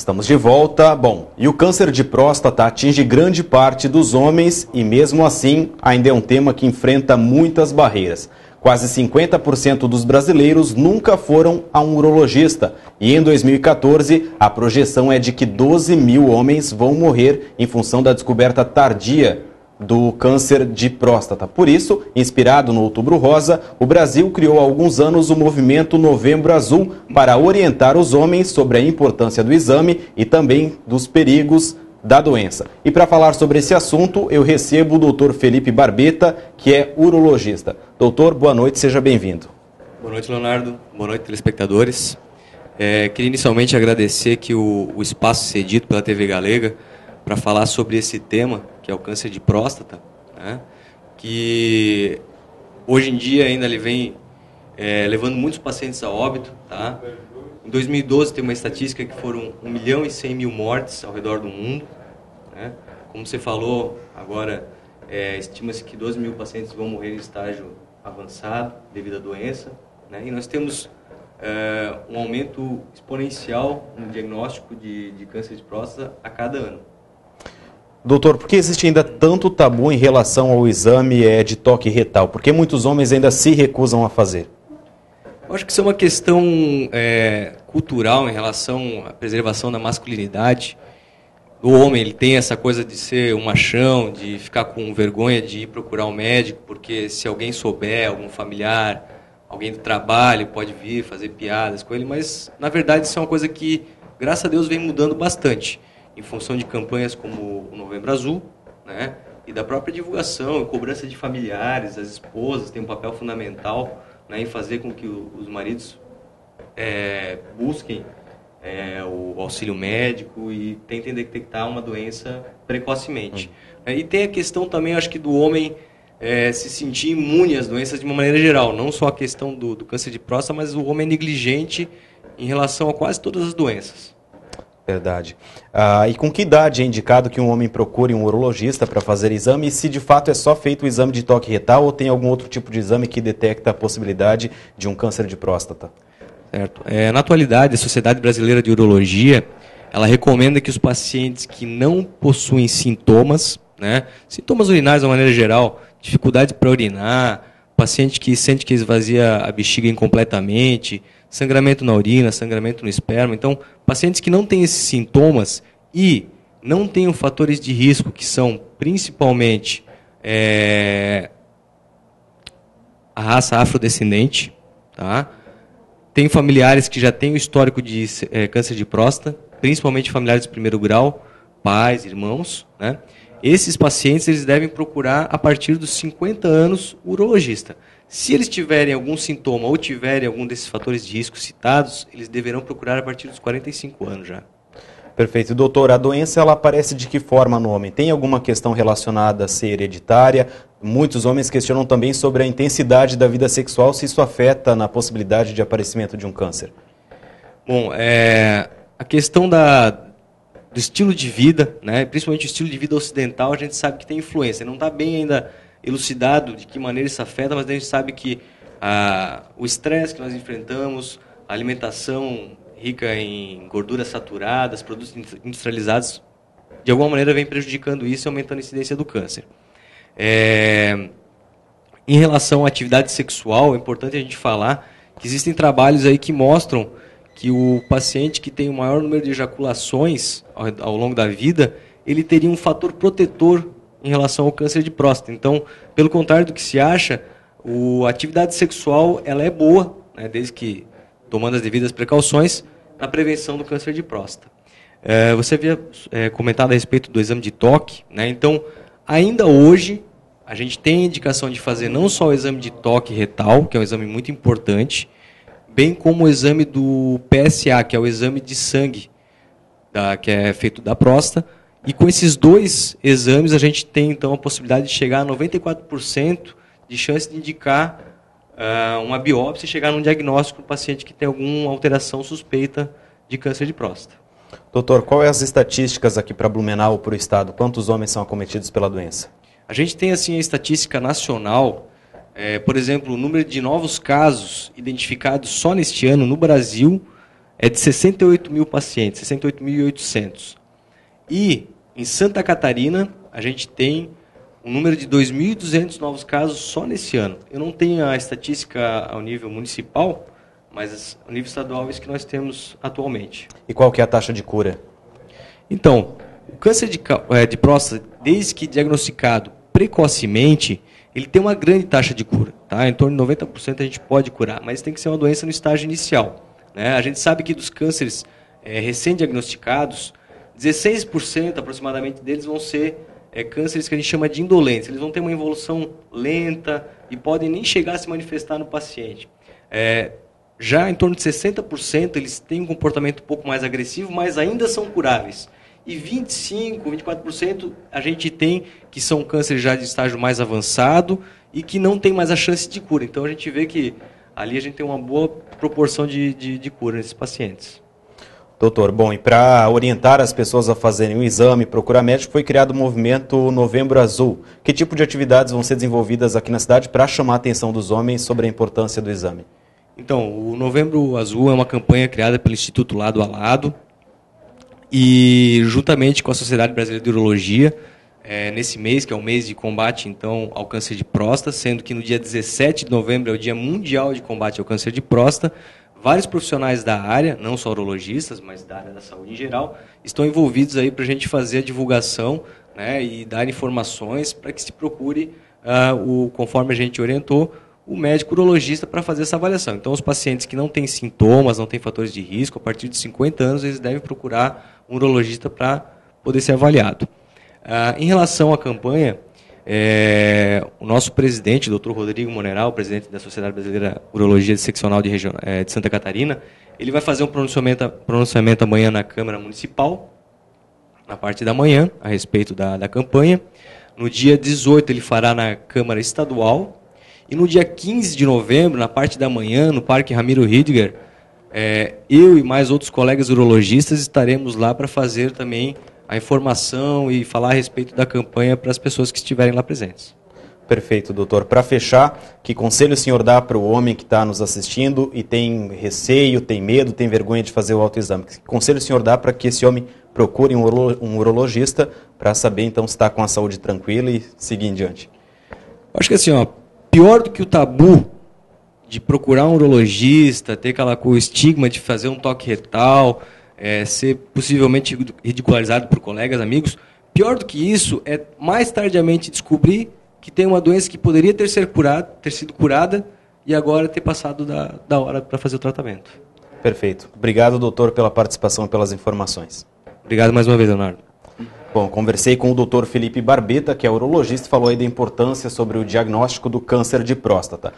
Estamos de volta. Bom, e o câncer de próstata atinge grande parte dos homens e mesmo assim ainda é um tema que enfrenta muitas barreiras. Quase 50% dos brasileiros nunca foram a um urologista e em 2014 a projeção é de que 12 mil homens vão morrer em função da descoberta tardia do câncer de próstata. Por isso, inspirado no Outubro Rosa, o Brasil criou há alguns anos o movimento Novembro Azul para orientar os homens sobre a importância do exame e também dos perigos da doença. E para falar sobre esse assunto, eu recebo o Dr. Felipe Barbeta, que é urologista. Doutor, boa noite, seja bem-vindo. Boa noite, Leonardo. Boa noite, telespectadores. Queria inicialmente agradecer que o espaço cedido pela TV Galega para falar sobre esse tema, que é o câncer de próstata, né? Que hoje em dia ainda ele vem levando muitos pacientes a óbito. Tá? Em 2012 tem uma estatística que foram 1.100.000 mortes ao redor do mundo. Né? Como você falou, agora estima-se que 12 mil pacientes vão morrer em estágio avançado devido à doença. Né? E nós temos um aumento exponencial no diagnóstico de câncer de próstata a cada ano. Doutor, por que existe ainda tanto tabu em relação ao exame de toque retal? Por que muitos homens ainda se recusam a fazer? Eu acho que isso é uma questão cultural em relação à preservação da masculinidade. O homem ele tem essa coisa de ser um machão, de ficar com vergonha de ir procurar um médico, porque se alguém souber, algum familiar, alguém do trabalho pode vir fazer piadas com ele, mas na verdade isso é uma coisa que, graças a Deus, vem mudando bastante. Em função de campanhas como o Novembro Azul, né, e da própria divulgação e cobrança de familiares, as esposas têm um papel fundamental, né, em fazer com que os maridos busquem o auxílio médico e tentem detectar uma doença precocemente. E tem a questão também, acho que, do homem se sentir imune às doenças de uma maneira geral, não só a questão do câncer de próstata, mas o homem é negligente em relação a quase todas as doenças. Verdade. E com que idade é indicado que um homem procure um urologista para fazer exame e se de fato é só feito o exame de toque retal ou tem algum outro tipo de exame que detecta a possibilidade de um câncer de próstata? Certo. Na atualidade, a Sociedade Brasileira de Urologia, ela recomenda que os pacientes que não possuem sintomas, né, sintomas urinários de uma maneira geral, dificuldade para urinar, paciente que sente que esvazia a bexiga incompletamente, sangramento na urina, sangramento no esperma. Então, pacientes que não têm esses sintomas e não têm fatores de risco, que são principalmente a raça afrodescendente, tá? Tem familiares que já têm o histórico de câncer de próstata, principalmente familiares de primeiro grau, pais, irmãos, né? Esses pacientes eles devem procurar, a partir dos 50 anos, o urologista. Se eles tiverem algum sintoma ou tiverem algum desses fatores de risco citados, eles deverão procurar a partir dos 45 anos já. Perfeito. Doutor, a doença ela aparece de que forma no homem? Tem alguma questão relacionada a ser hereditária? Muitos homens questionam também sobre a intensidade da vida sexual, se isso afeta na possibilidade de aparecimento de um câncer. Bom, a questão do estilo de vida, né, principalmente o estilo de vida ocidental, a gente sabe que tem influência. Não está bem ainda elucidado de que maneira isso afeta, mas a gente sabe que o estresse que nós enfrentamos, a alimentação rica em gorduras saturadas, produtos industrializados, de alguma maneira vem prejudicando isso e aumentando a incidência do câncer. Em relação à atividade sexual, é importante a gente falar que existem trabalhos aí que mostram que o paciente que tem o maior número de ejaculações ao longo da vida, ele teria um fator protetor em relação ao câncer de próstata. Então, pelo contrário do que se acha, a atividade sexual ela é boa, né, desde que tomando as devidas precauções, na prevenção do câncer de próstata. Você havia comentado a respeito do exame de toque, né? Então, ainda hoje, a gente tem a indicação de fazer não só o exame de toque retal, que é um exame muito importante, bem como o exame do PSA, que é o exame de sangue, que é feito da próstata. E com esses dois exames, a gente tem, então, a possibilidade de chegar a 94% de chance de indicar uma biópsia e chegar num diagnóstico do paciente que tem alguma alteração suspeita de câncer de próstata. Doutor, qual é as estatísticas aqui para Blumenau ou para o Estado? Quantos homens são acometidos pela doença? A gente tem, assim, a estatística nacional. Por exemplo, o número de novos casos identificados só neste ano no Brasil é de 68 mil pacientes, 68.800. E em Santa Catarina, a gente tem um número de 2.200 novos casos só nesse ano. Eu não tenho a estatística ao nível municipal, mas ao nível estadual é isso que nós temos atualmente. E qual que é a taxa de cura? Então, o câncer de próstata, desde que diagnosticado precocemente, ele tem uma grande taxa de cura. Tá? Em torno de 90% a gente pode curar, mas tem que ser uma doença no estágio inicial. Né? A gente sabe que dos cânceres recém-diagnosticados, 16% aproximadamente deles vão ser cânceres que a gente chama de indolentes. Eles vão ter uma evolução lenta e podem nem chegar a se manifestar no paciente. Já em torno de 60% eles têm um comportamento um pouco mais agressivo, mas ainda são curáveis. E 25%, 24% a gente tem que são cânceres já de estágio mais avançado e que não tem mais a chance de cura. Então a gente vê que ali a gente tem uma boa proporção de cura nesses pacientes. Doutor, bom, e para orientar as pessoas a fazerem o exame, procurar médico, foi criado o movimento Novembro Azul. Que tipo de atividades vão ser desenvolvidas aqui na cidade para chamar a atenção dos homens sobre a importância do exame? Então, o Novembro Azul é uma campanha criada pelo Instituto Lado a Lado e juntamente com a Sociedade Brasileira de Urologia, nesse mês, que é o mês de combate então, ao câncer de próstata, sendo que no dia 17 de novembro é o Dia Mundial de Combate ao Câncer de Próstata, vários profissionais da área, não só urologistas, mas da área da saúde em geral, estão envolvidos aí para a gente fazer a divulgação, né, e dar informações para que se procure, conforme a gente orientou, o médico urologista para fazer essa avaliação. Então, os pacientes que não têm sintomas, não têm fatores de risco, a partir de 50 anos, eles devem procurar um urologista para poder ser avaliado. Em relação à campanha, o nosso presidente, Dr. Rodrigo Moneral, presidente da Sociedade Brasileira de Urologia Seccional de Santa Catarina, ele vai fazer um pronunciamento amanhã na Câmara Municipal, na parte da manhã, a respeito da campanha. No dia 18 ele fará na Câmara Estadual. E no dia 15 de novembro, na parte da manhã, no Parque Ramiro Ridger, eu e mais outros colegas urologistas estaremos lá para fazer também a informação e falar a respeito da campanha para as pessoas que estiverem lá presentes. Perfeito, doutor. Para fechar, que conselho o senhor dá para o homem que está nos assistindo e tem receio, tem medo, tem vergonha de fazer o autoexame? Que conselho o senhor dá para que esse homem procure um urologista para saber então se está com a saúde tranquila e seguir em diante? Acho que assim, pior do que o tabu de procurar um urologista, ter o estigma de fazer um toque retal, ser possivelmente ridicularizado por colegas, amigos, pior do que isso é mais tardiamente descobrir que tem uma doença que poderia ter sido curada e agora ter passado da hora para fazer o tratamento. Perfeito. Obrigado, doutor, pela participação e pelas informações. Obrigado mais uma vez, Leonardo. Bom, conversei com o Dr. Felipe Barbeta, que é urologista, e falou aí da importância sobre o diagnóstico do câncer de próstata.